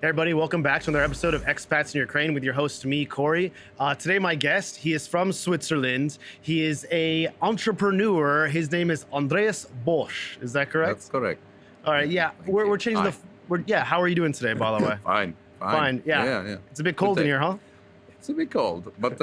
Hey everybody, welcome back to another episode of Expats in Ukraine with your host, me, Corey. Today, my guest, he is from Switzerland. He is a entrepreneur. His name is Andreas Bosch. Is that correct? That's correct. All right, yeah. We're changing how are you doing today, by the way? Fine. Yeah. It's a bit cold in here, huh? It's a bit cold, but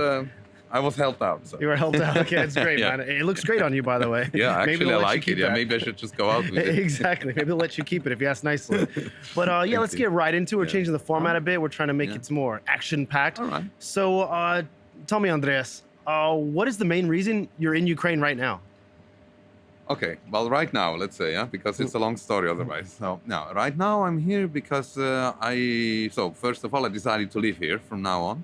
I was helped out. So. You were helped out. Okay, it's great, man. It looks great on you, by the way. Yeah, actually, I like it. Yeah, maybe I should just go out with it. Exactly. Maybe they'll let you keep it if you ask nicely. But let's get right into it. We're changing the format a bit. We're trying to make it more action-packed. All right. So tell me, Andreas, what is the main reason you're in Ukraine right now? Okay, well, right now, let's say, because it's a long story otherwise. So, now, right now I'm here because first of all, I decided to live here from now on.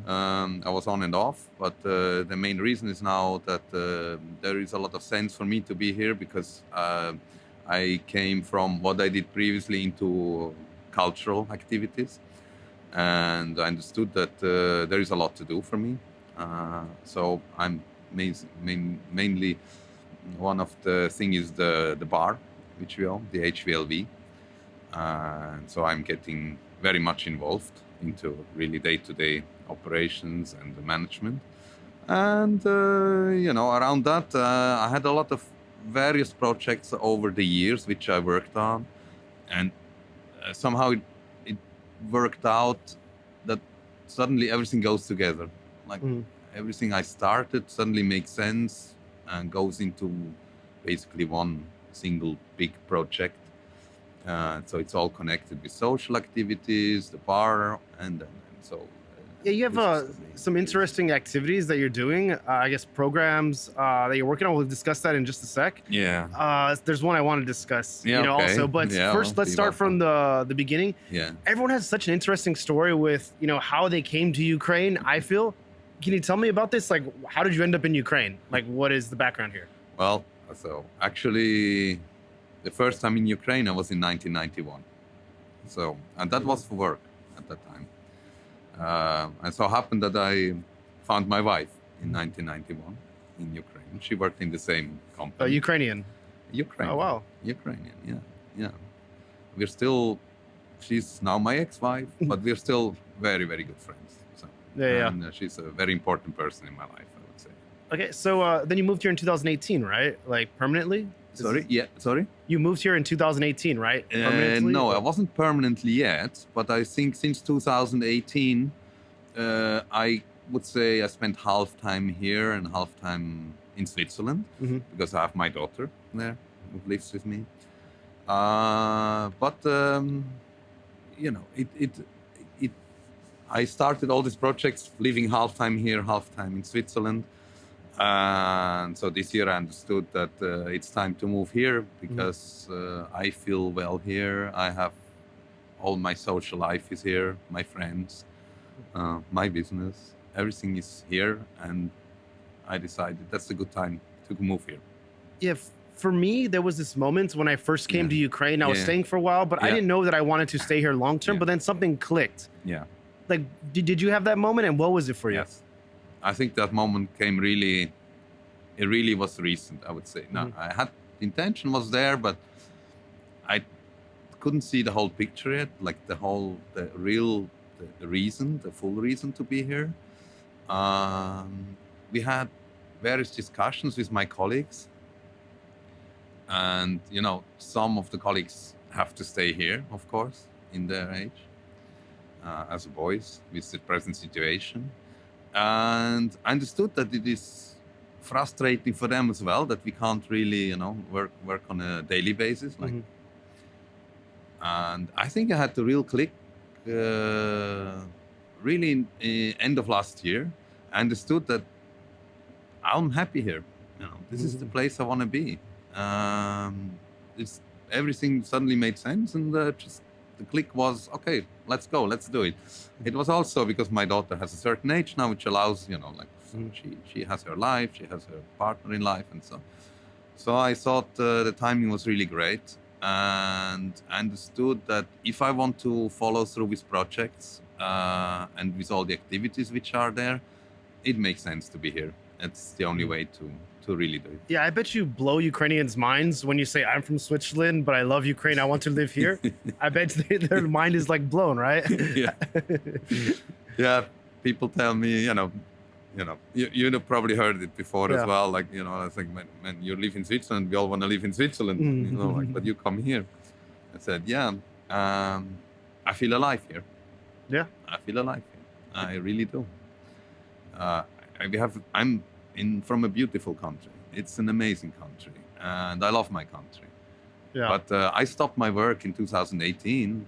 I was on and off, but the main reason is now that there is a lot of sense for me to be here because I came from what I did previously into cultural activities, and I understood that there is a lot to do for me. So I'm mainly one of the things is the bar, which we own, the HVLV. So I'm getting very much involved into really day-to-day operations and the management. And, around that, I had a lot of various projects over the years which I worked on. And somehow it worked out that suddenly everything goes together. Like everything I started suddenly makes sense and goes into basically one single big project. So it's all connected with social activities, the bar, and so. Yeah, you have some interesting activities that you're doing. I guess programs that you're working on. We'll discuss that in just a sec. Yeah. There's one I want to discuss. Yeah. Okay. Also, but first, let's start from the beginning. Yeah. Everyone has such an interesting story with how they came to Ukraine. I feel. Can you tell me about this? Like, how did you end up in Ukraine? Like, what is the background here? Well, so actually, the first time in Ukraine I was in 1991. So, and that was for work at that time. And so happened that I found my wife in 1991 in Ukraine. She worked in the same company. Ukrainian. Ukrainian. Oh, wow. Ukrainian, yeah. She's now my ex-wife, but we're still very, very good friends. So, and she's a very important person in my life, I would say. Okay, so then you moved here in 2018, right? Like permanently? Sorry? You moved here in 2018, right? Permanently? No, I wasn't permanently yet, but I think since 2018, I would say I spent half time here and half time in Switzerland because I have my daughter there who lives with me. I started all these projects living half time here, half time in Switzerland. And so this year I understood that it's time to move here because I feel well here. I have all my social life is here, my friends, my business, everything is here. And I decided that's a good time to move here. Yeah, for me, there was this moment when I first came to Ukraine. I was staying for a while, but I didn't know that I wanted to stay here long term. But then something clicked. Yeah. Like, did you have that moment, and what was it for you? Yes. I think that moment came it really was recent, I would say. Now, I had, the intention was there, but I couldn't see the whole picture yet, like the reason, the full reason to be here. We had various discussions with my colleagues, and, some of the colleagues have to stay here, of course, in their age, as boys, with the present situation. And I understood that it is frustrating for them as well, that we can't really, work on a daily basis. And I think I had the real click really end of last year. I understood that I'm happy here. This is the place I want to be. Everything suddenly made sense, and just the click was, okay, let's go, let's do it. It was also because my daughter has a certain age now, which allows, she has her life, she has her partner in life, and so. So I thought the timing was really great, and I understood that if I want to follow through with projects and with all the activities which are there, it makes sense to be here. It's the only way to really do it. Yeah, I bet you blow Ukrainians' minds when you say, I'm from Switzerland, but I love Ukraine. I want to live here. I bet their mind is like blown, right? Yeah. Yeah, people tell me, you probably heard it before as Yeah. well. Like, I think when you live in Switzerland, we all want to live in Switzerland, but you come here. I said, yeah, I feel alive here. Yeah. I feel alive here. I really do. I'm from a beautiful country. It's an amazing country, and I love my country. Yeah. But I stopped my work in 2018,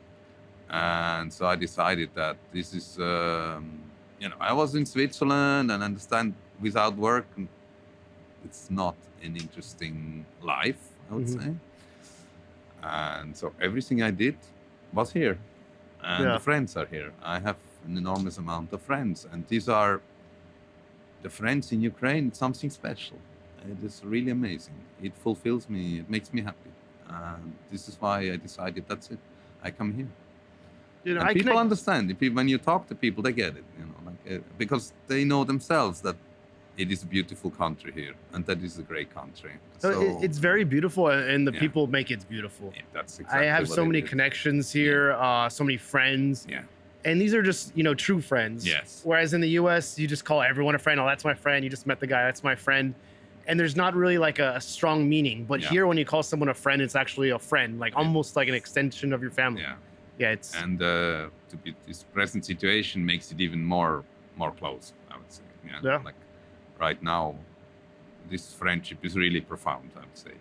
and so I decided that this is, I was in Switzerland and understand without work, it's not an interesting life, I would say. And so everything I did was here, and the friends are here. I have an enormous amount of friends, and these are the friends in Ukraine. It's something special. It is really amazing. It fulfills me. It makes me happy. And this is why I decided that's it. I come here. And people understand. When you talk to people, they get it. Because they know themselves that it is a beautiful country here, and that is a great country. So it's very beautiful, and the people make it beautiful. Yeah, that's exactly. I have so many connections here, so many friends. Yeah. And these are just, true friends. Yes. Whereas in the US, you just call everyone a friend. Oh, that's my friend. You just met the guy. That's my friend. And there's not really like a strong meaning. But here, when you call someone a friend, it's actually a friend, like almost like an extension of your family. Yeah. Yeah. It's. And this present situation makes it even more close, I would say. Yeah. Like right now, this friendship is really profound, I would say.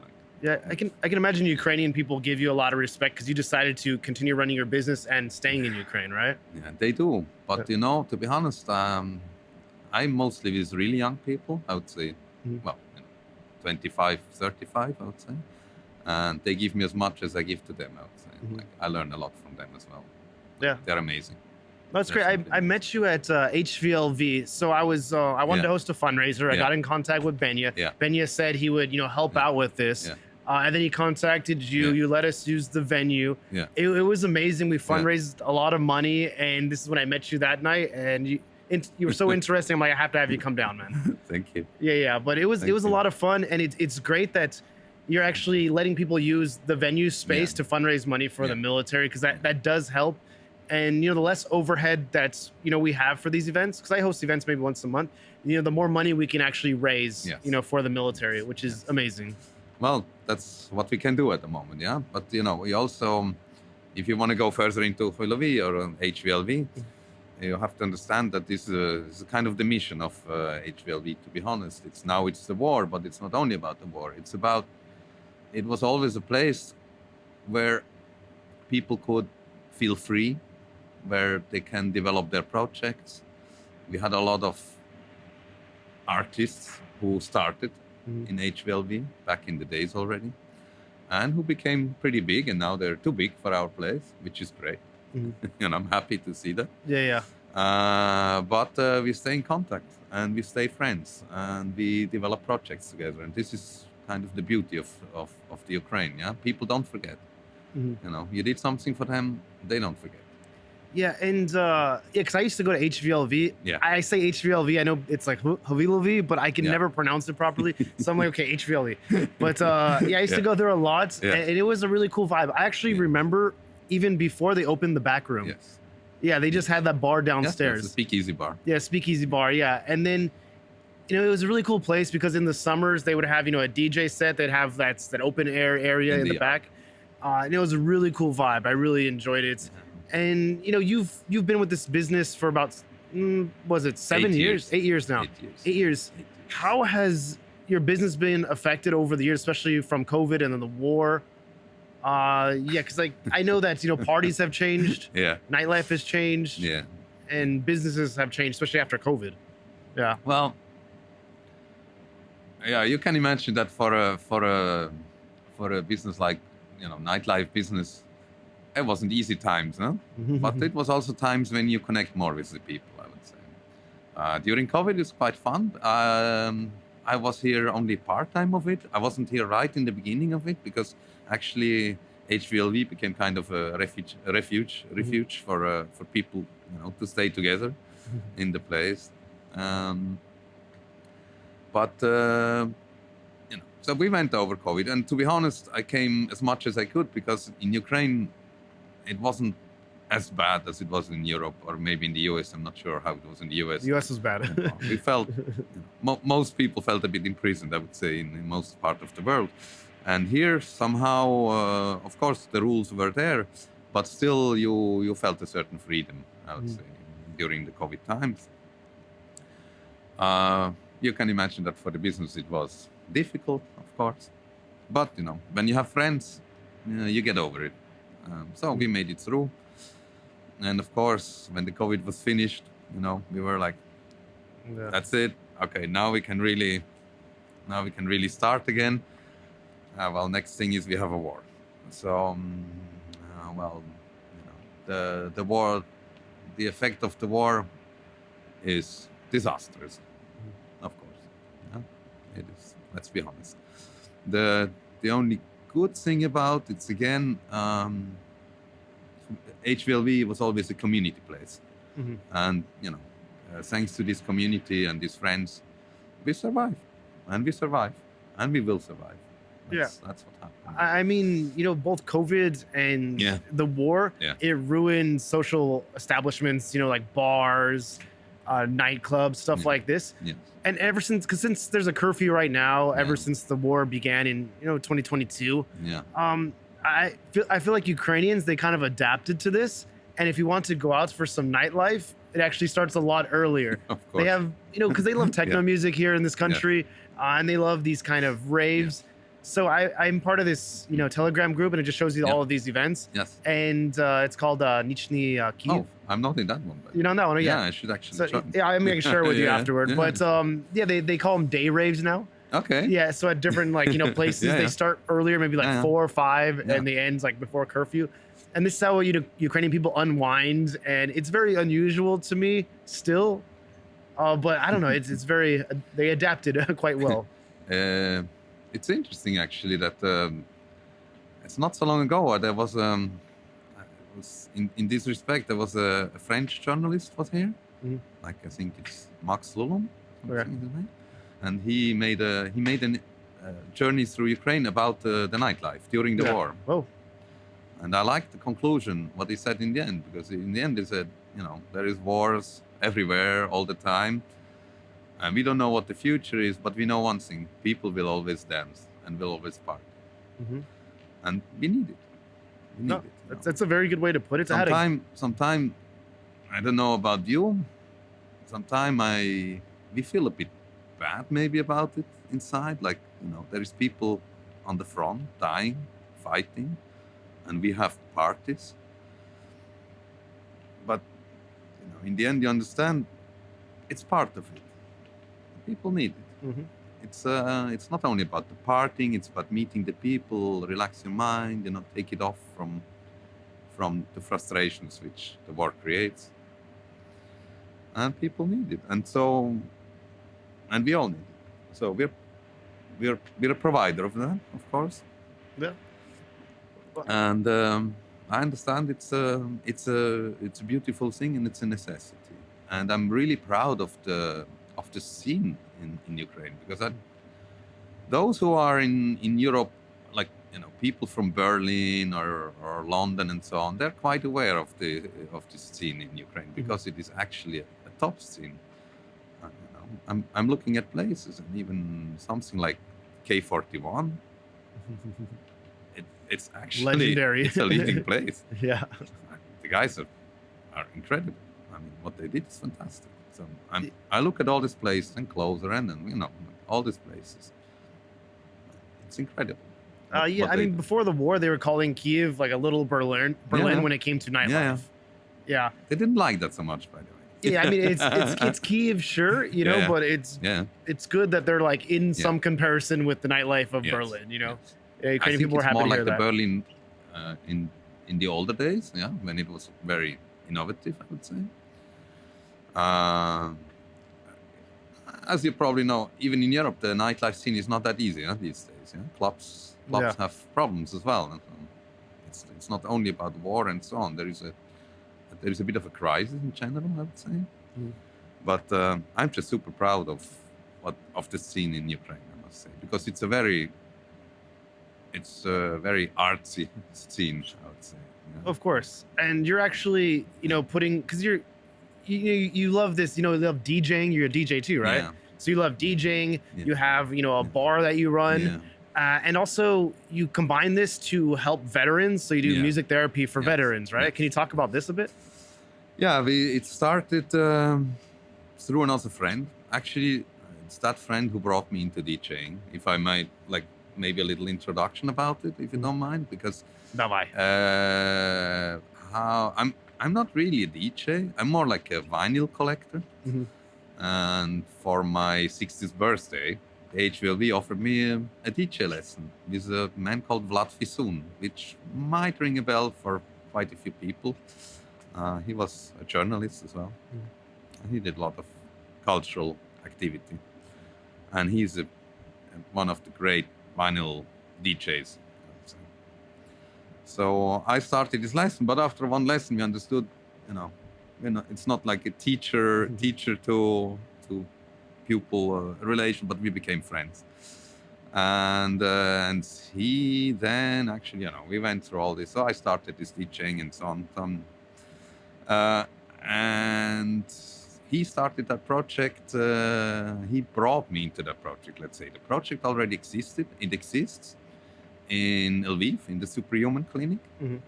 Yeah, I can imagine Ukrainian people give you a lot of respect because you decided to continue running your business and staying in Ukraine, right? Yeah, they do. But, to be honest, I'm mostly with really young people, I would say. Well, 25, 35, I would say. And they give me as much as I give to them, I would say. Like, I learn a lot from them as well. Yeah. They're amazing. That's great. I met you at HVLV. So I wanted to host a fundraiser. I got in contact with Benya. Yeah. Benya said he would, help out with this. Yeah. And then he contacted you. Yeah. You let us use the venue. Yeah. It was amazing. We fundraised a lot of money, and this is when I met you that night. And you were so interesting. I'm like, I have to have you come down, man. Thank you. Yeah. But it was a lot of fun, and it's great that you're actually letting people use the venue space to fundraise money for the military, because that does help. And the less overhead that's we have for these events, because I host events maybe once a month, the more money we can actually raise for the military, which is amazing. Well, that's what we can do at the moment, yeah. But we also, if you want to go further into HVLV or HVLV, you have to understand that this is kind of the mission of HVLV. To be honest, it's the war, but it's not only about the war. It was always a place where people could feel free, where they can develop their projects. We had a lot of artists who started in HVLV back in the days already, and who became pretty big, and now they're too big for our place, which is great. And I'm happy to see that. Yeah. But we stay in contact, and we stay friends, and we develop projects together. And this is kind of the beauty of the Ukraine. Yeah, people don't forget. You did something for them, they don't forget. Yeah, and because I used to go to HVLV. Yeah. I say HVLV. I know it's like HVLV, but I can never pronounce it properly. So I'm like, okay, HVLV. But I used to go there a lot, and it was a really cool vibe. I actually remember even before they opened the back room. Yes. Yeah, they just had that bar downstairs. It's a speakeasy bar. Yeah, speakeasy bar. Yeah, and then it was a really cool place because in the summers they would have a DJ set. They'd have that open air area in the back. And it was a really cool vibe. I really enjoyed it. And you've been with this business for about was it 7 years? 8 years now. 8 years. How has your business been affected over the years, especially from COVID and then the war? Because I know that parties have changed. Yeah. Nightlife has changed. Yeah. And businesses have changed, especially after COVID. Yeah. Well, yeah, you can imagine that for a business like nightlife business, it wasn't easy times, no? But it was also times when you connect more with the people, I would say. During COVID, it's quite fun. I was here only part-time of it. I wasn't here right in the beginning of it because actually HVLV became kind of a refuge for people, to stay together in the place. But So we went over COVID, and to be honest, I came as much as I could because in Ukraine, it wasn't as bad as it was in Europe or maybe in the US. I'm not sure how it was in the US. The US was bad. We felt, most people felt a bit imprisoned, I would say, in most part of the world. And here, somehow, of course, the rules were there, but still you felt a certain freedom, I would say, during the COVID times. You can imagine that for the business it was difficult, of course. But, when you have friends, you get over it. So we made it through. And of course, when the COVID was finished, we were like, that's it. Okay, now we can really start again. Well, next thing is we have a war. So, the war, the effect of the war is disastrous, of course. Yeah? It is. Let's be honest. The only good thing about it's again, HVLV was always a community place, and thanks to this community and these friends, we survive, and we survive, and we will survive. That's what happened. I mean, both COVID and the war, it ruined social establishments, like bars, nightclubs, stuff like this. Yes. And since there's a curfew right now, ever since the war began in 2022, I feel like Ukrainians, they kind of adapted to this. And if you want to go out for some nightlife, it actually starts a lot earlier. Of course. They have, because they love techno music here in this country, and they love these kind of raves. So I'm part of this, Telegram group, and it just shows you all of these events. Yes. And it's called Nichny Kyiv. Oh, I'm not in that one. But You're not in that one? Yeah, I should actually try. Yeah, I'm going to share it with you afterward. Yeah. But they call them day raves now. Okay. Yeah, so at different places, they start earlier, maybe 4 or 5, and they end before curfew. And this is how Ukrainian people unwind, and it's very unusual to me still. But I don't know, it's very, they adapted quite well. It's interesting actually that it's not so long ago there was in this respect there was a French journalist was here, like I think it's Max Lullum, and he made a journey through Ukraine about the nightlife during the war. Oh. And I liked the conclusion what he said in the end, because in the end he said, there is wars everywhere all the time. And we don't know what the future is, but we know one thing: people will always dance and will always party, and we need it. We need it. That's a very good way to put it. Sometime, I don't know about you. Sometime we feel a bit bad maybe about it inside. Like there is people on the front dying, fighting, and we have parties. But in the end, you understand it's part of it. People need it. It's not only about the partying; it's about meeting the people, relax your mind, take it off from the frustrations which the war creates. And people need it, and we all need it. So we're a provider of that, of course. Yeah. And I understand it's a beautiful thing and it's a necessity. And I'm really proud of the scene in Ukraine, because those who are in Europe, like people from Berlin or London and so on, they're quite aware of this scene in Ukraine, because it is actually a top scene. I'm looking at places, and even something like K41. It's actually legendary. It's a leading place. Yeah, the guys are incredible. I mean, what they did is fantastic. So I look at all these places and closer, and all these places. It's incredible. I mean, before the war, they were calling Kyiv like a little Berlin when it came to nightlife. Yeah. They didn't like that so much, by the way. Yeah, I mean, it's Kyiv, sure, but it's good that they're like in some comparison with the nightlife of Berlin, Ukrainian people were happy more to like hear the that. Berlin in the older days, when it was very innovative, I would say. As you probably know, even in Europe, the nightlife scene is not that easy these days. Clubs have problems as well. It's not only about war and so on. There is a bit of a crisis in general, I would say. But I'm just super proud of the scene in Ukraine, I must must say, because it's a very artsy scene, I would say. Yeah. Of course. And you're actually, putting, because you love this, you love DJing. You're a DJ too, right? Yeah. So you love DJing. Yeah. You have, a bar that you run. Yeah. And also you combine this to help veterans. So you do music therapy for veterans, right? Can you talk about this a bit? Yeah, it started through another friend. Actually, it's that friend who brought me into DJing. If I might, maybe a little introduction about it, if you don't mind, because Давай. I'm not really a DJ. I'm more like a vinyl collector. Mm-hmm. And for my 60th birthday, HVLV offered me a DJ lesson with a man called Vlad Fisun, which might ring a bell for quite a few people. He was a journalist as well. He did a lot of cultural activity. And he's one of the great vinyl DJs. So I started this lesson, but after one lesson, we understood, it's not like a teacher to pupil relation, but we became friends. And he then actually, we went through all this. So I started this DJing and so on. And he started that project. He brought me into that project, let's say. The project already existed. It exists in Lviv, in the Superhuman Clinic. Mm-hmm.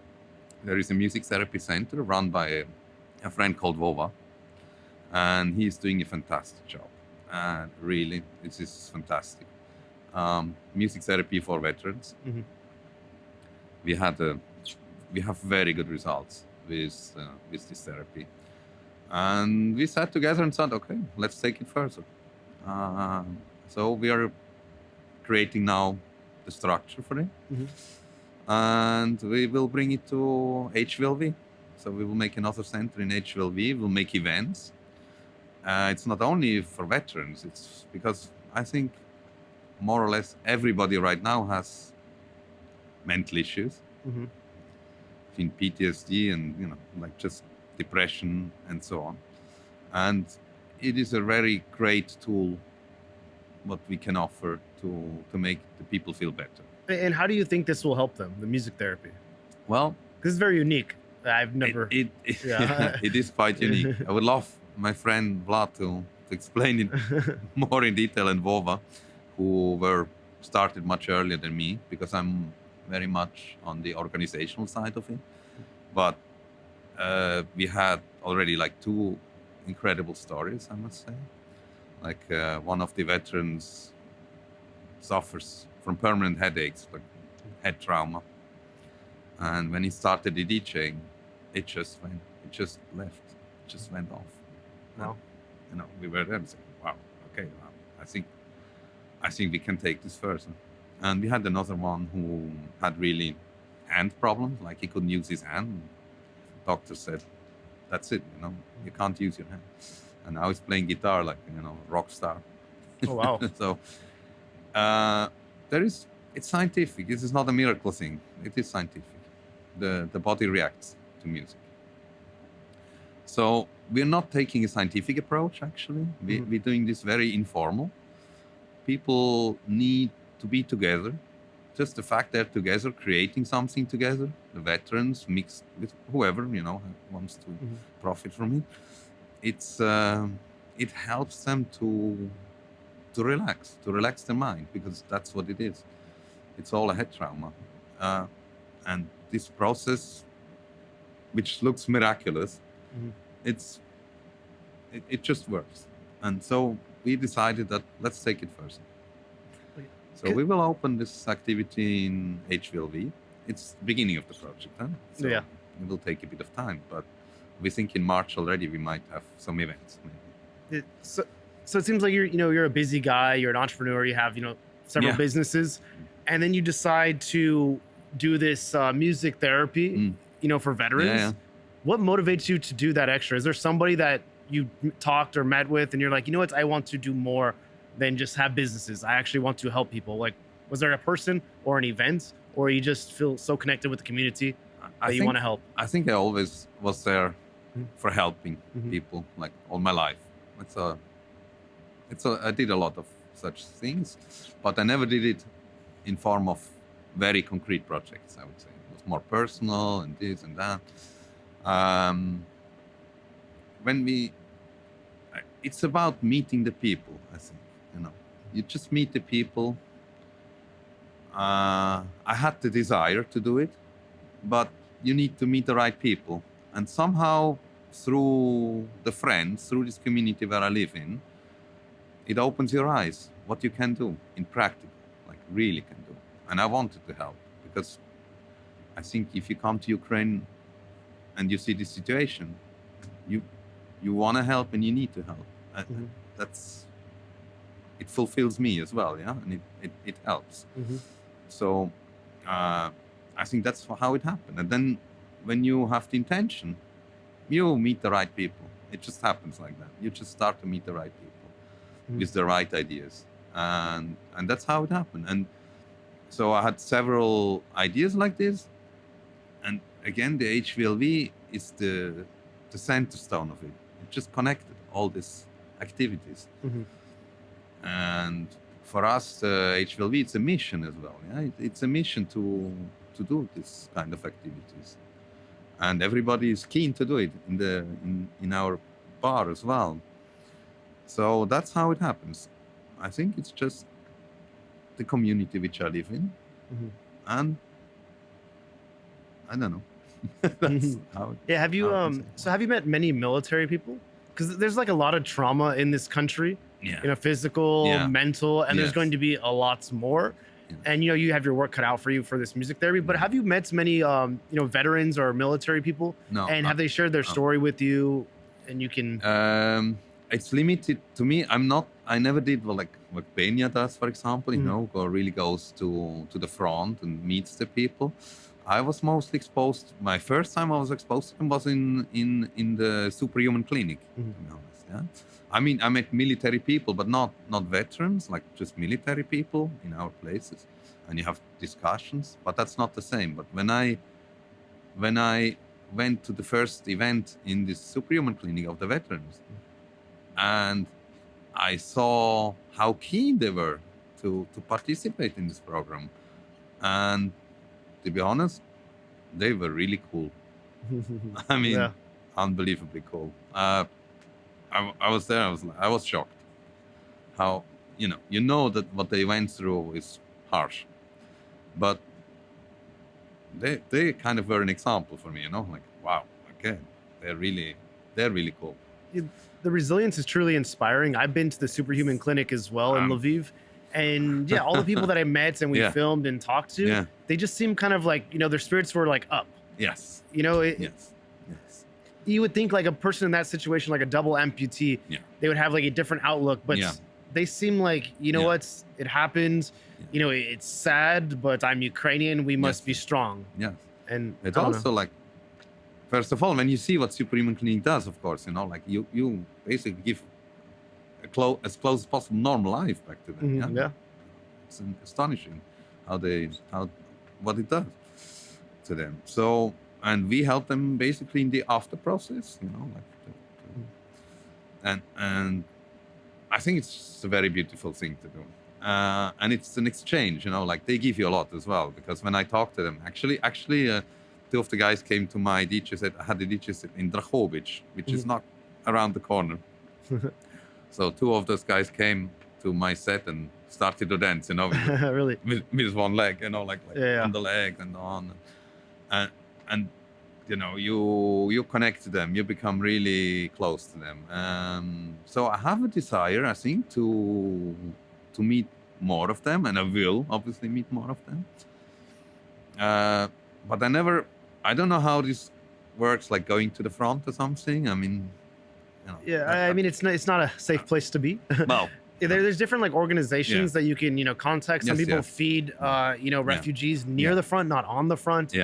There is a music therapy center run by a friend called Vova. And he's doing a fantastic job. And really, this is fantastic. Music therapy for veterans. Mm-hmm. We have very good results with this therapy. And we sat together and said, okay, let's take it further. So we are creating now the structure for it. Mm-hmm. And we will bring it to HVLV. So we will make another center in HVLV. We'll make events. It's not only for veterans. It's because I think more or less everybody right now has mental issues. Mm-hmm. In PTSD and just depression and so on. And it is a very great tool what we can offer to make the people feel better. And how do you think this will help them, the music therapy? Well, this is very unique. I've never. It is quite unique. I would love my friend Vlad to explain it more in detail, and Vova, who were started much earlier than me, because I'm very much on the organizational side of it. But we had already 2 incredible stories, I must say. One of the veterans suffers from permanent headaches, head trauma. And when he started the DJing, it just went off. Wow. We were there and said, wow, okay, I think we can take this further. And we had another one who had really hand problems, he couldn't use his hand. The doctor said, that's it, you can't use your hand. And now he's playing guitar rock star. Oh, wow. So it's scientific. This is not a miracle thing. It is scientific. The body reacts to music. So we're not taking a scientific approach, actually. We're doing this very informal. People need to be together. Just the fact they're together, creating something together, the veterans mixed with whoever, wants to profit from it. It helps them to relax their mind, because that's what it is. It's all a head trauma. And this process, which looks miraculous, it just works. And so we decided that let's take it first. So we will open this activity in HVLV. It's the beginning of the project, huh? So it will take a bit of time, but we think in March already we might have some events. Maybe. So it seems like you're a busy guy. You're an entrepreneur. You have several businesses, and then you decide to do this music therapy, for veterans. Yeah. What motivates you to do that extra? Is there somebody that you talked or met with, and you're like, what? I want to do more than just have businesses. I actually want to help people. Was there a person or an event, or you just feel so connected with the community that you want to help? I think I always was there for helping people, all my life. I did a lot of such things, but I never did it in form of very concrete projects. I would say it was more personal and this and that. It's about meeting the people. I think you just meet the people. I had the desire to do it, but you need to meet the right people, and somehow through the friends, through this community where I live in, it opens your eyes what you can do in practical, like really can do. And I wanted to help because I think if you come to Ukraine and you see this situation, you want to help and you need to help. It fulfills me as well, yeah, and it helps. So I think that's how it happened. And then when you have the intention, you meet the right people. It just happens like that. You just start to meet the right people with the right ideas, and that's how it happened. And so I had several ideas like this, and again, the HVLV is the center stone of it. It just connected all these activities, and for us, HVLV, it's a mission as well. Yeah, it's a mission to do this kind of activities, and everybody is keen to do it in our bar as well. So that's how it happens. I think it's just the community which I live in, and I don't know. That's how. Yeah. Have you have you met many military people? Because there's like a lot of trauma in this country. Yeah. Physical, mental, and there's Yes. going to be a lot more. Yeah. And you have your work cut out for you for this music therapy. But have you met many veterans or military people? No. And have they shared their story with you? And you can. It's limited to me. I never did what Peña does, for example. Or really goes to the front and meets the people. I was mostly exposed. My first time I was exposed to them was in the Superhuman Clinic. To be honest, yeah. I mean, I met military people, but not veterans, like just military people in our places, and you have discussions. But that's not the same. But when I went to the first event in this Superhuman Clinic of the veterans, and I saw how keen they were to participate in this program, and to be honest, they were really cool. I mean, unbelievably cool. I was there. I was shocked. How that what they went through is harsh, but they kind of were an example for me. Like wow, okay, they're really cool. The resilience is truly inspiring. I've been to the Superhuman Clinic as well in Lviv. And all the people that I met and we filmed and talked to, they just seem kind of like, their spirits were like up. Yes. Yes. You would think like a person in that situation, like a double amputee, they would have like a different outlook, but they seem like, what, it happened. It's sad, but I'm Ukrainian. We must be strong. Yes. And it's also like, first of all, when you see what Superhuman Clinic does, of course, like you basically give as close as possible normal life back to them. It's astonishing what it does to them. So, and we help them basically in the after process, and I think it's a very beautiful thing to do. And it's an exchange, like they give you a lot as well, because when I talk to them, actually, two of the guys came to my DJ set. I had a DJ set in Drahovic, which is not around the corner. So two of those guys came to my set and started to dance, really with one leg, on the leg and on, and you connect to them, you become really close to them. So I have a desire, I think, to meet more of them, and I will obviously meet more of them. But I don't know how this works, like going to the front or something. I mean. I mean, it's not a safe place to be. Well, there's different like organizations that you can contact. Some people feed refugees near the front, not on the front.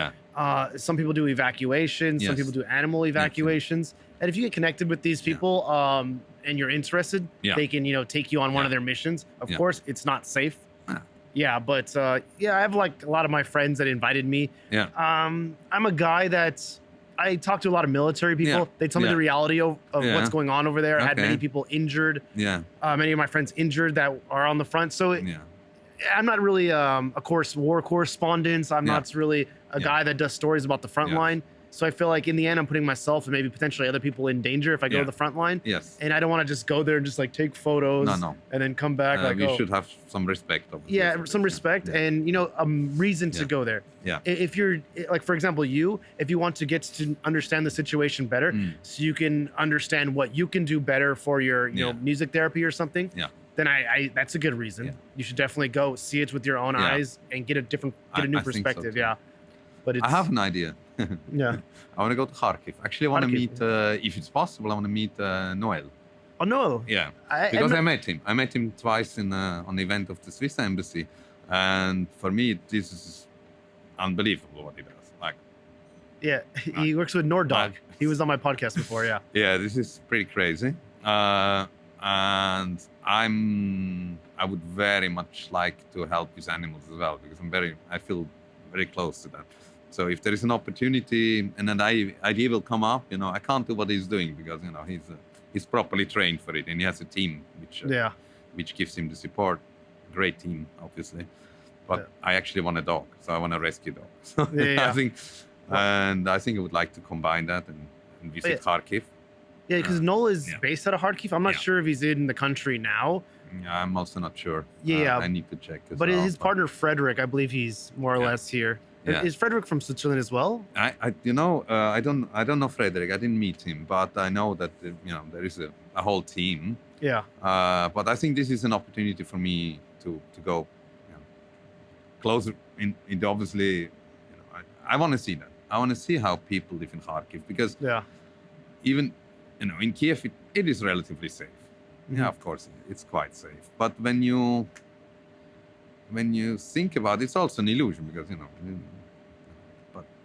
Some people do evacuations. Some people do animal evacuations. And if you get connected with these people and you're interested, they can take you on one of their missions. Of course, it's not safe. But I have like a lot of my friends that invited me. I'm a guy that I talked to a lot of military people. Yeah. They tell me Yeah. the reality of Yeah. what's going on over there. I had Okay. many people injured. Yeah. Many of my friends injured that are on the front. So Yeah. I'm not really war correspondent. I'm Yeah. not really a Yeah. guy that does stories about the front Yeah. line. So I feel like in the end, I'm putting myself and maybe potentially other people in danger if I go Yeah. to the front line. Yes. And I don't want to just go there and just like take photos No. and then come back like, We oh. should have some respect. Obviously, Yeah, for some this, respect Yeah. and, you know, a reason to Yeah. go there. Yeah. If you're like, for example, if you want to get to understand the situation better, so you can understand what you can do better for your, you know, Yeah. music therapy or something, Yeah. then I that's a good reason. Yeah. You should definitely go see it with your own Yeah. eyes and get a new I think so perspective. too. Yeah. But it's, I have an idea. yeah. I want to go to Kharkiv. Actually, I want to Kharkiv. meet, if it's possible, I want to meet Noel. Oh no. Yeah. I Because I met him. I met him twice on the event of the Swiss embassy, and for me, this is unbelievable what he does. Like, yeah, he works with Norddog. He was on my podcast before. Yeah. yeah, this is pretty crazy. And I would very much like to help with animals as well because I feel very close to that. So if there is an opportunity and an idea will come up, you know, I can't do what he's doing because, you know, he's properly trained for it and he has a team which gives him the support. Great team, obviously. But I actually want a dog, so I want a rescue dog. So I think I would like to combine that and visit Kharkiv. Yeah, because Noel is based out of Kharkiv. I'm not sure if he's in the country now. Yeah, I'm also not sure. Yeah, I need to check. But his partner Frederick, I believe he's more or less here. Yeah. Is Frederick from Switzerland as well? I don't know Frederick. I didn't meet him, but I know that you know there is a whole team. Yeah. But I think this is an opportunity for me to go, you know, closer into obviously. You know, I want to see that. I want to see how people live in Kharkiv because even you know in Kyiv it is relatively safe. Yeah, of course it's quite safe. But when you think about it, it's also an illusion because you know.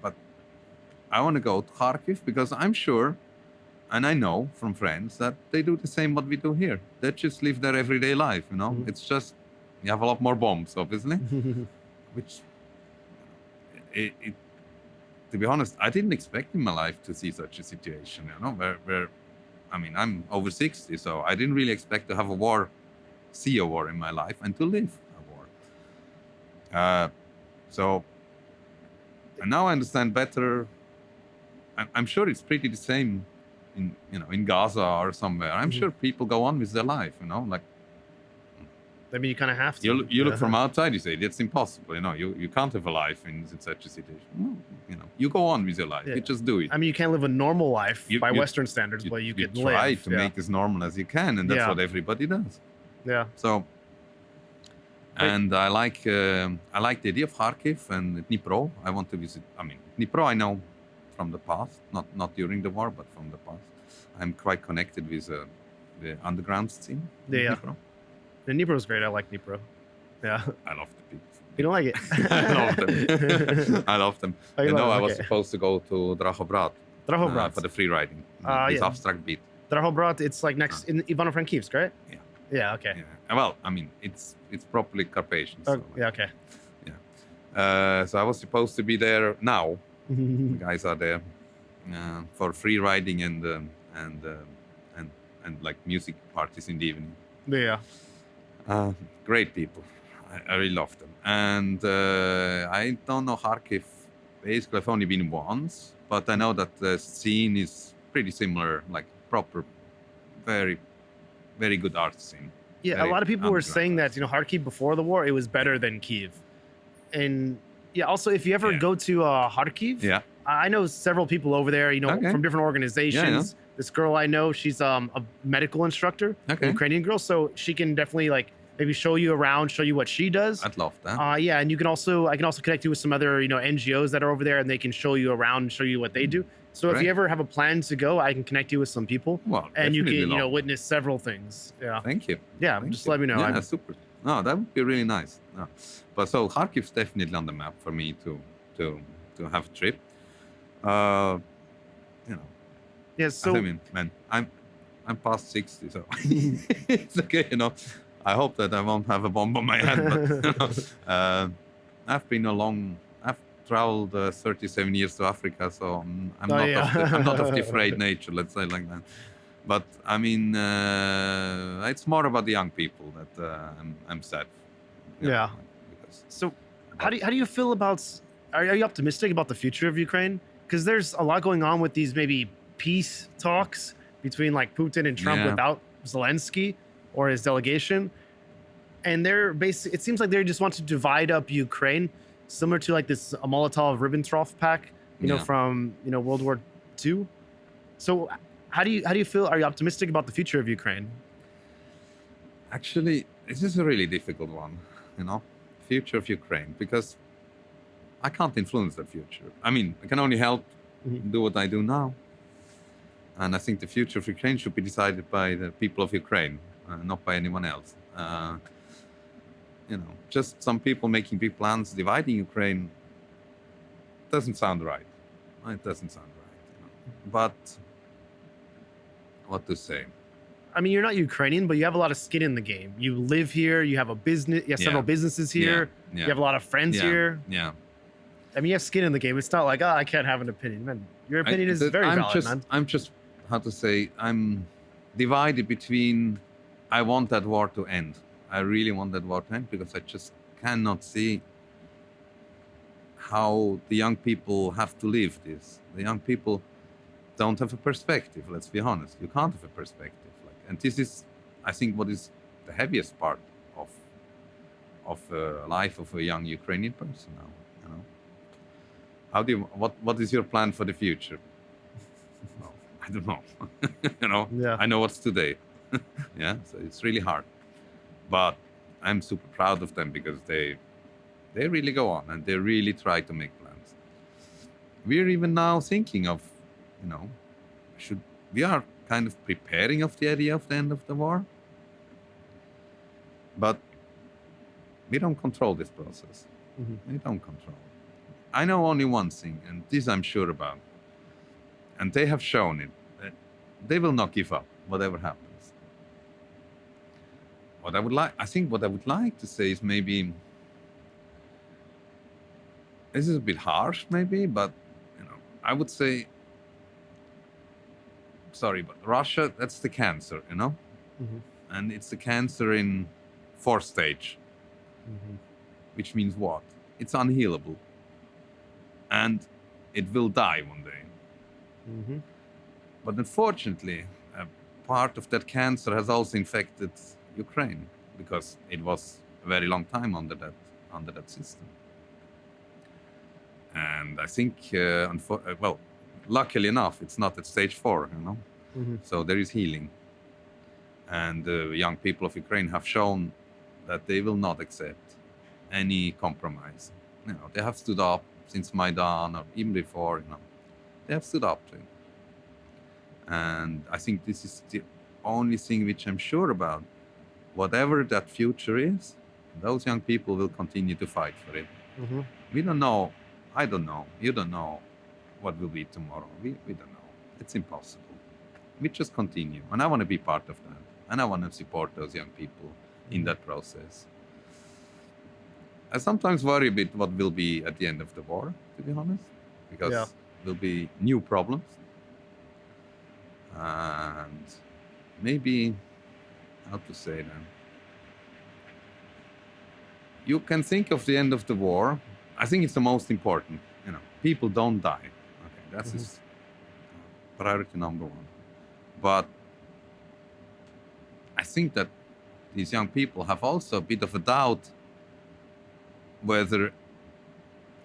But I want to go to Kharkiv because I'm sure, and I know from friends that they do the same what we do here. They just live their everyday life. You know, it's just you have a lot more bombs, obviously, which to be honest, I didn't expect in my life to see such a situation. You know, where I mean, I'm over 60, so I didn't really expect to have see a war in my life and to live a war. And now I understand better. I'm sure it's pretty the same in Gaza or somewhere. I'm sure people go on with their life, you know, like. I mean, you kind of have to. You look from outside, you say that's impossible. You know, you can't have a life in such a situation. Well, you know, you go on with your life. You just do it. I mean, you can't live a normal life by Western standards, but you can live. Try to make as normal as you can, and that's what everybody does. Yeah. So. And I like the idea of Kharkiv and Dnipro. I want to visit. I mean, Dnipro I know from the past, not during the war, but from the past. I'm quite connected with the underground scene. Yeah. Dnipro. The Dnipro is great. I like Dnipro. Yeah. I love the people. You don't like it? I love them. I love them. Oh, you know, I was supposed to go to Drahobrat for the free riding. This abstract beat. Drahobrat, it's like next in Ivano-Frankivsk, right? Yeah. Yeah. Okay. Yeah. Well, I mean, it's properly Carpathian. So yeah. Okay. Yeah. So I was supposed to be there now. The guys are there for free riding and like music parties in the evening. Yeah. Great people. I really love them. And I don't know Kharkiv. Basically, I've only been once, but I know that the scene is pretty similar, like proper, very, very good art scene. Yeah, a lot of people were saying that, you know, Kharkiv before the war, it was better than Kyiv. And yeah, also, if you ever go to Kharkiv, I know several people over there, you know, from different organizations. This girl I know, she's a medical instructor, a Ukrainian girl, so she can definitely like maybe show you around, show you what she does. I'd love that. Yeah, and I can also connect you with some other, you know, NGOs that are over there, and they can show you around and show you what they do. So if you ever have a plan to go, I can connect you with some people, and you can, you know, witness several things. Yeah. Thank you. Yeah, just let me know. Yeah, super. No, that would be really nice. No. But so Kharkiv's definitely on the map for me to have a trip. You know. Yeah. So I mean, man, I'm past 60, so it's okay. You know, I hope that I won't have a bomb on my head. But you know, I've traveled 37 years to Africa, so I'm Oh, not yeah. I'm not of the afraid nature, let's say like that. But I mean, it's more about the young people that I'm sad. You know, Yeah. because, So, how do you feel about? Are you optimistic about the future of Ukraine? Because there's a lot going on with these maybe peace talks between like Putin and Trump yeah, without Zelensky or his delegation, and they're basically. It seems like they just want to divide up Ukraine, similar to like this Molotov-Ribbentrop pact, yeah. from World War II. So, how do you feel? Are you optimistic about the future of Ukraine? Actually, this is a really difficult one, future of Ukraine, because I can't influence the future. I mean, I can only help Mhm. do what I do now. And I think the future of Ukraine should be decided by the people of Ukraine, not by anyone else. Just some people making big plans dividing Ukraine doesn't sound right. It doesn't sound right. But what to say? I mean, you're not Ukrainian, but you have a lot of skin in the game. You live here. You have a business. You have several Yeah. businesses here. Yeah. You have a lot of friends Yeah. here. Yeah. I mean, you have skin in the game. It's not like, I can't have an opinion, man. Your opinion is very valid, man. I'm just, how to say, I'm divided between, I want that war to end. I really want that war to end because I just cannot see how the young people have to live this. The young people don't have a perspective, let's be honest. You can't have a perspective. And this is, I think, what is the heaviest part of life of a young Ukrainian person now. How do you? What is your plan for the future? Well, I don't know. Yeah. I know what's today. Yeah, so it's really hard. But I'm super proud of them because they really go on and they really try to make plans. We're even now thinking of, we are kind of preparing of the idea of the end of the war, but we don't control this process. Mhm. We don't control. I know only one thing, and this I'm sure about, and they have shown it, that they will not give up, whatever happens. What I would like to say is maybe, this is a bit harsh maybe, but, I would say, sorry, but Russia, that's the cancer, Mhm. and it's the cancer in 4th stage, Mhm. which means what? It's unhealable. And it will die one day. Mhm. But unfortunately, a part of that cancer has also infected Ukraine because it was a very long time under that system. And I think, luckily enough, it's not at stage 4, Mhm. So there is healing. And the young people of Ukraine have shown that they will not accept any compromise. They have stood up since Maidan or even before, they have stood up to it. And I think this is the only thing which I'm sure about. Whatever that future is, those young people will continue to fight for it. Mhm. We don't know. I don't know. You don't know what will be tomorrow. We don't know. It's impossible. We just continue. And I want to be part of that. And I want to support those young people in that process. I sometimes worry a bit what will be at the end of the war, to be honest, because there'll be new problems. And maybe, how to say that? You can think of the end of the war. I think it's the most important. People don't die. Okay, that's just priority number 1. But I think that these young people have also a bit of a doubt whether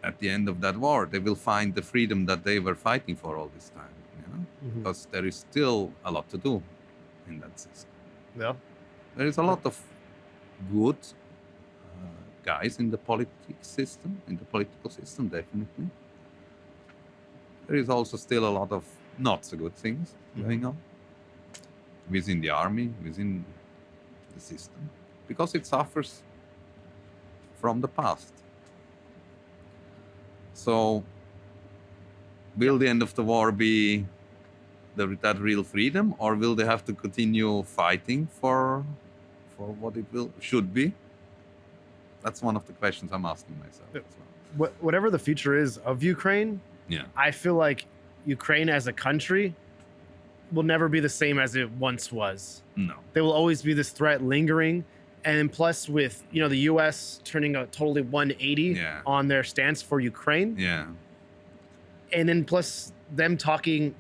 at the end of that war they will find the freedom that they were fighting for all this time, because there is still a lot to do in that system. Yeah. There is a lot of good guys in the political system, definitely. There is also still a lot of not so good things going on within the army, within the system, because it suffers from the past. So, will the end of the war be that real freedom, or will they have to continue fighting for what it should be? That's one of the questions I'm asking myself as well. whatever the future is of Ukraine, Yeah. I feel like Ukraine as a country will never be the same as it once was. No. There will always be this threat lingering. And plus with, the US turning a totally 180 Yeah. on their stance for Ukraine. Yeah. And then plus them talking,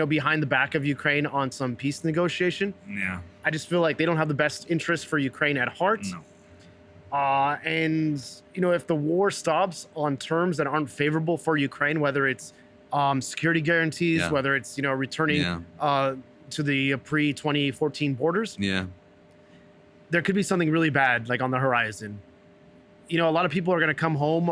behind the back of Ukraine on some peace negotiation. Yeah. I just feel like they don't have the best interest for Ukraine at heart. No. And if the war stops on terms that aren't favorable for Ukraine, whether it's security guarantees, Yeah. whether it's returning Yeah. to the pre-2014 borders, Yeah. there could be something really bad like on the horizon. A lot of people are going to come home,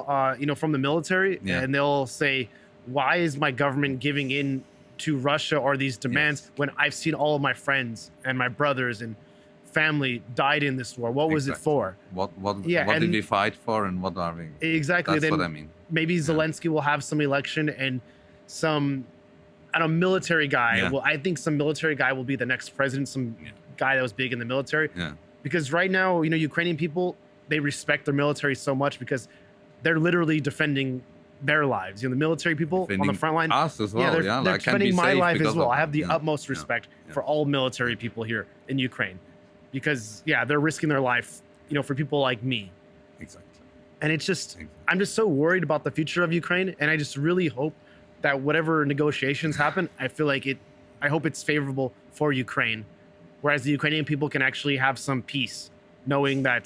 from the military, Yeah. and they'll say, "Why is my government giving in to Russia or these demands Yes. when I've seen all of my friends and my brothers and family died in this war? What was it Exactly. for?" What Yeah, did and- we fight for, and what are we? Exactly. That's Then what I mean. maybe Zelensky will have some election and some, I don't know, military guy. Yeah. Well, I think some military guy will be the next president, some Yeah. guy that was big in the military. Yeah. Because right now, Ukrainian people, they respect their military so much because they're literally defending their lives. The military people on the Defending front line. Us as well. they're Yeah. they're Like, can be defending my safe life as because well. of- I have the yeah. utmost Yeah. respect Yeah. for all military people here in Ukraine because, they're risking their life, for people like me. Exactly. And it's just, Exactly. I'm just so worried about the future of Ukraine. And I just really hope that whatever negotiations happen, I feel like I hope it's favorable for Ukraine. Whereas the Ukrainian people can actually have some peace, knowing that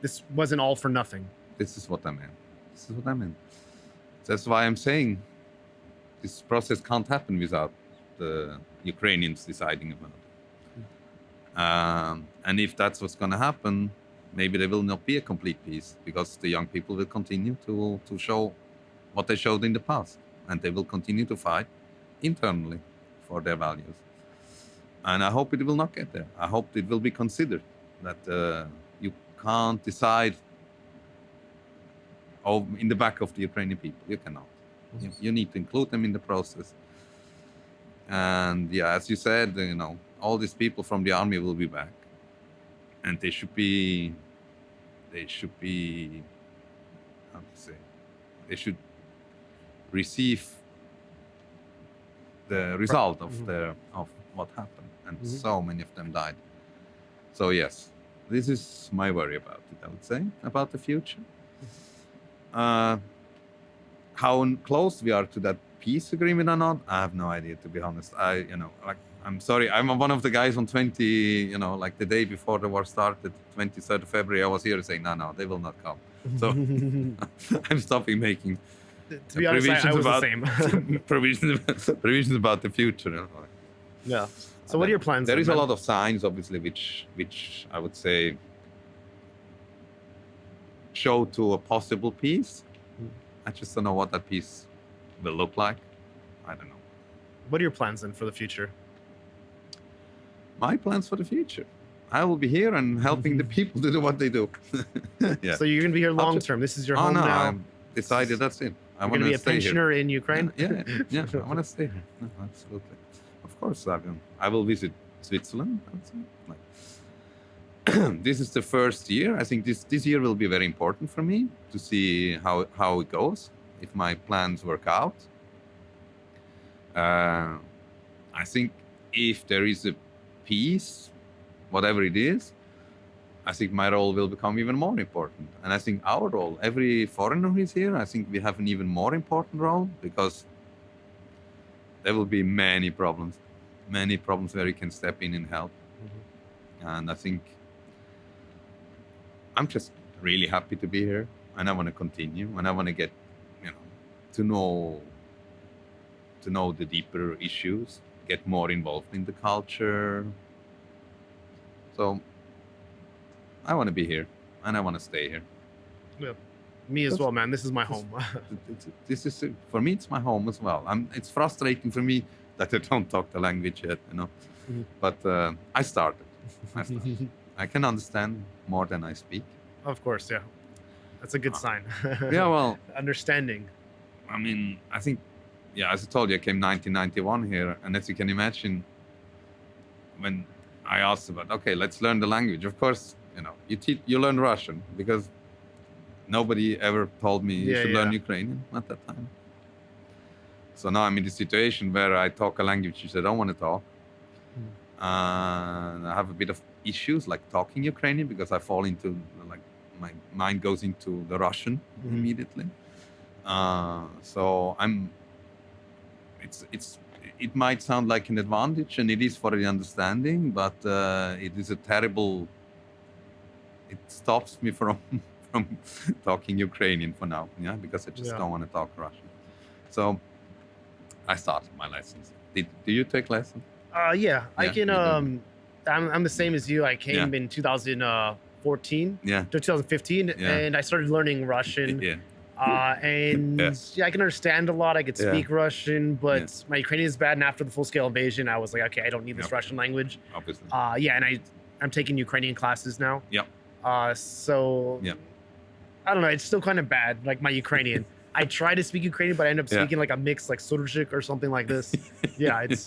this wasn't all for nothing. This is what I meant. This is what I meant. That's why I'm saying this process can't happen without the Ukrainians deciding about it. And if that's what's going to happen, maybe there will not be a complete peace because the young people will continue to show what they showed in the past, and they will continue to fight internally for their values. And I hope it will not get there. I hope it will be considered that you can't decide in the back of the Ukrainian people. You cannot. You need to include them in the process. And as you said, all these people from the army will be back, and they should be, how to say, they should receive the result of what happened, and so many of them died. So yes, this is my worry about it. I would say about the future. How close we are to that peace agreement or not, I have no idea, to be honest. I'm sorry, I'm one of the guys on 20, like the day before the war started, 23rd of February, I was here saying, no, they will not come. So I'm stopping making To be honest, I was about the same. provisions about the future. Yeah. So what are your plans? There then, is a man? lot of signs, obviously, which I would say show to a possible peace. I just don't know what that peace will look like. I don't know. What are your plans then for the future? My plans for the future. I will be here and helping the people to do what they do. Yeah. So you're gonna be here long just- term. This is your Oh home no, now. I'm decided that's it. I You're want gonna be to a stay here. pensioner in Ukraine. Yeah. I want to stay here. No, absolutely. Of course, I will visit Switzerland. I would say. Like, this is the first year. I think this year will be very important for me to see how it goes, if my plans work out. I think if there is a peace, whatever it is, I think my role will become even more important. And I think our role, every foreigner who is here, I think we have an even more important role because there will be many problems where you can step in and help. And I think I'm just really happy to be here, and I want to continue, and I want to get, to know the deeper issues, get more involved in the culture. So I want to be here, and I want to stay here. Yeah. Me as well, man. This is my home. This is for me. It's my home as well. It's frustrating for me that I don't talk the language yet, But I started. I can understand more than I speak. Of course, yeah. That's a good sign. Yeah, well, Understanding. I mean, I think, as I told you, I came 1991 here, and as you can imagine, when I asked about, okay, let's learn the language. Of course, you learn Russian because Nobody ever told me you Yeah, should learn yeah. Ukrainian at that time. So now I'm in the situation where I talk a language which I don't want to talk. And I have a bit of issues like talking Ukrainian because I fall into like my mind goes into the Russian immediately. So it might sound like an advantage, and it is for the understanding, but it is a terrible. It stops me from talking Ukrainian for now, yeah, because I just don't want to talk Russian. So I started my lessons. Do you take lessons? Yeah, I can. I'm the same as you. I came in 2014 Yeah. to 2015, and I started learning Russian. And I can understand a lot. I could speak Russian, but my Ukrainian is bad. And after the full-scale invasion, I was like, okay, I don't need this Russian language. Obviously. And I'm taking Ukrainian classes now. Yep. So I don't know. It's still kind of bad, like my Ukrainian. I try to speak Ukrainian, but I end up speaking like a mix, like Surzhyk or something like this. Yeah, it's.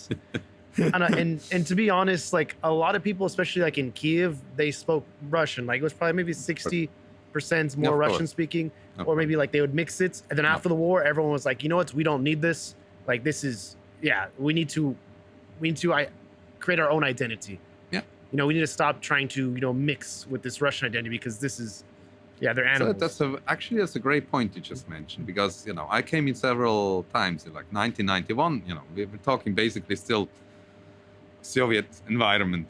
And to be honest, like a lot of people, especially like in Kyiv, they spoke Russian. Like it was probably maybe 60% more Russian speaking, or maybe like they would mix it. And then after the war, everyone was like, you know what, we don't need this. Like this is, we need to create our own identity. Yeah. You know, we need to stop trying to, mix with this Russian identity because this is, they're animals. So that's a great point you just mentioned because, I came in several times in like 1991, we were talking basically still Soviet environment,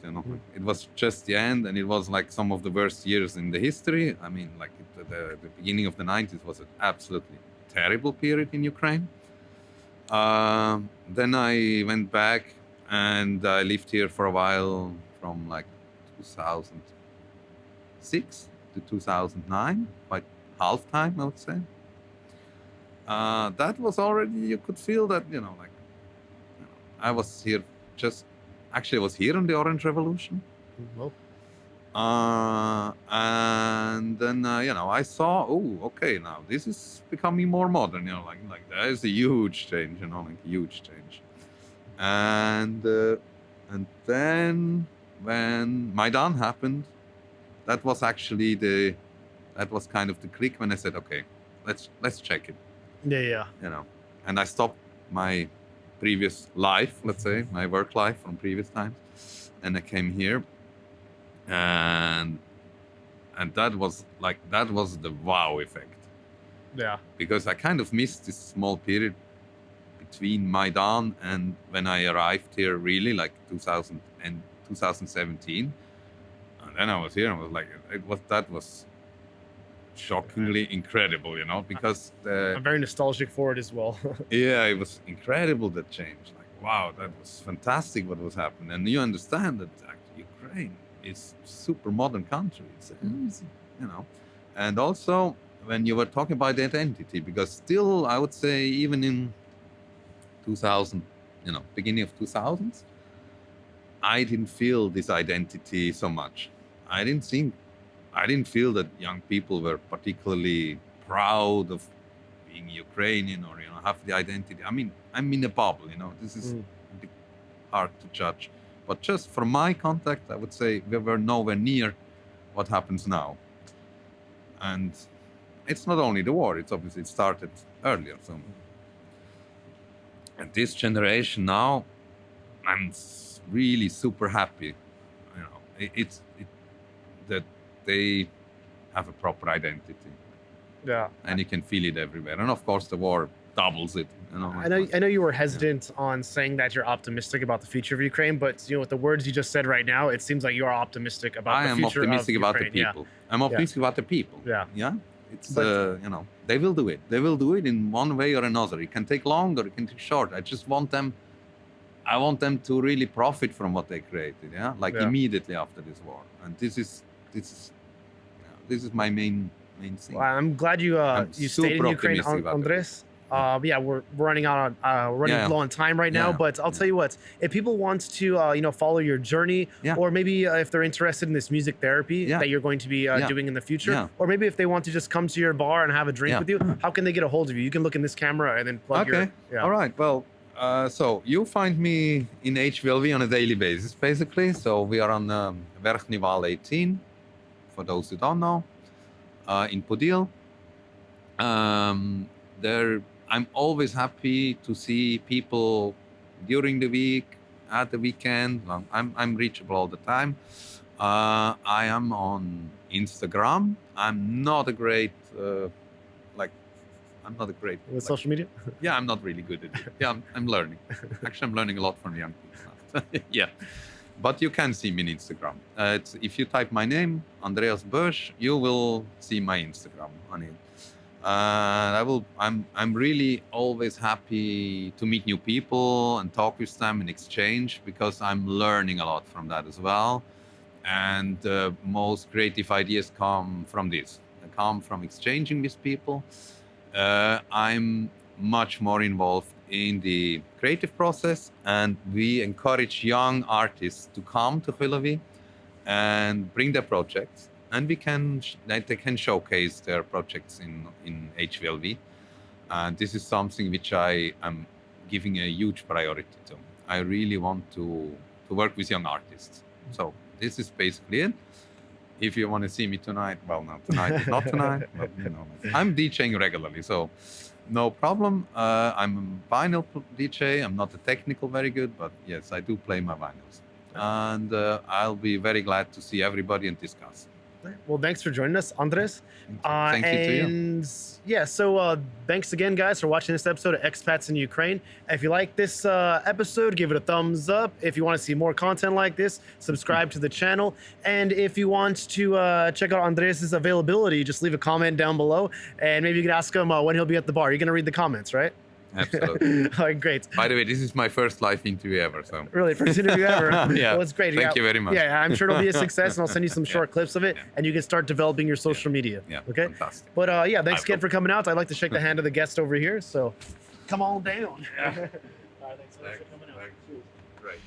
It was just the end, and it was like some of the worst years in the history. I mean, like the beginning of the 90s was an absolutely terrible period in Ukraine. Then I went back and I lived here for a while from like 2006 to 2009, like half time, I would say. That was already, you could feel that, I was here Actually, I was here in the Orange Revolution. And then, I saw, okay, now this is becoming more modern, like there's a huge change, like a huge change. And then when Maidan happened, that was actually that was kind of the click when I said, okay, let's check it. Yeah. And I stopped my previous life, let's say, my work life from previous times, and I came here, and that was the wow effect. Yeah. Because I kind of missed this small period between Maidan and when I arrived here, really, like 2000 and 2017, and then I was here, and I was like, that was shockingly incredible, because I'm very nostalgic for it as well. Yeah, it was incredible, that change. Like, wow, that was fantastic what was happening. And you understand that Ukraine is super modern country. It's, and also when you were talking about the identity, because still I would say even in 2000, beginning of 2000s, I didn't feel this identity so much. I didn't feel that young people were particularly proud of being Ukrainian or, have the identity. I mean, I'm in a bubble, this is a bit hard to judge. But just from my contact, I would say we were nowhere near what happens now. And it's not only the war, it's obviously it started earlier. So, and this generation now, I'm really super happy, that they have a proper identity. Yeah. And you can feel it everywhere. And of course, the war doubles it. I know you were hesitant on saying that you're optimistic about the future of Ukraine, but with the words you just said right now, it seems like you are optimistic about the future of Ukraine. I am optimistic about the people. I'm optimistic about the people. Yeah. It's they will do it. They will do it in one way or another. It can take long or it can take short. I want them to really profit from what they created. Immediately after this war. And this is my main thing. Well, I'm glad you stayed in Ukraine, Andres. We're running low on time right now, but I'll tell you what, if people want to follow your journey, or maybe if they're interested in this music therapy that you're going to be doing in the future, or maybe if they want to just come to your bar and have a drink with you, how can they get a hold of you? You can look in this camera and then plug all right, well, so you find me in HVLV on a daily basis, basically. So we are on Verkhny Val 18, for those who don't know, in Podil. There, I'm always happy to see people during the week, at the weekend. Well, I'm reachable all the time. I am on Instagram. I'm not a great like. I'm not a great With social media? Yeah, I'm not really good at it. Yeah, I'm learning. Actually, I'm learning a lot from young people. Yeah, but you can see me on Instagram. If you type my name, Andreas Bosch, you will see my Instagram on it. I'm really always happy to meet new people and talk with them and exchange, because I'm learning a lot from that as well. And most creative ideas come from this. They come from exchanging with people. I'm much more involved in the creative process, and we encourage young artists to come to HVLV and bring their projects, and they can showcase their projects in HVLV. And this is something which I am giving a huge priority to. I really want to work with young artists. So this is basically it. If you want to see me tonight, well, no, tonight, not tonight, but I'm DJing regularly, so no problem. I'm a vinyl DJ. I'm not a technical very good, but yes, I do play my vinyls. And I'll be very glad to see everybody and discuss. Well, thanks for joining us, Andres. Thank you to you. And yeah, so thanks again, guys, for watching this episode of Expats in Ukraine. If you like this episode, give it a thumbs up. If you want to see more content like this, subscribe to the channel. And if you want to check out Andres' availability, just leave a comment down below, and maybe you can ask him when he'll be at the bar. You're going to read the comments, right? Absolutely. All right, great. By the way, this is my first live interview ever. So really, first interview ever. Yeah. Well, it's great. Thank you very much. Yeah, I'm sure it'll be a success, and I'll send you some short clips of it, and you can start developing your social media. Yeah. Okay. Fantastic. But yeah, thanks again for coming out. I'd like to shake the hand of the guest over here. So, come on down. Yeah. All right, thanks so much for coming out. Great.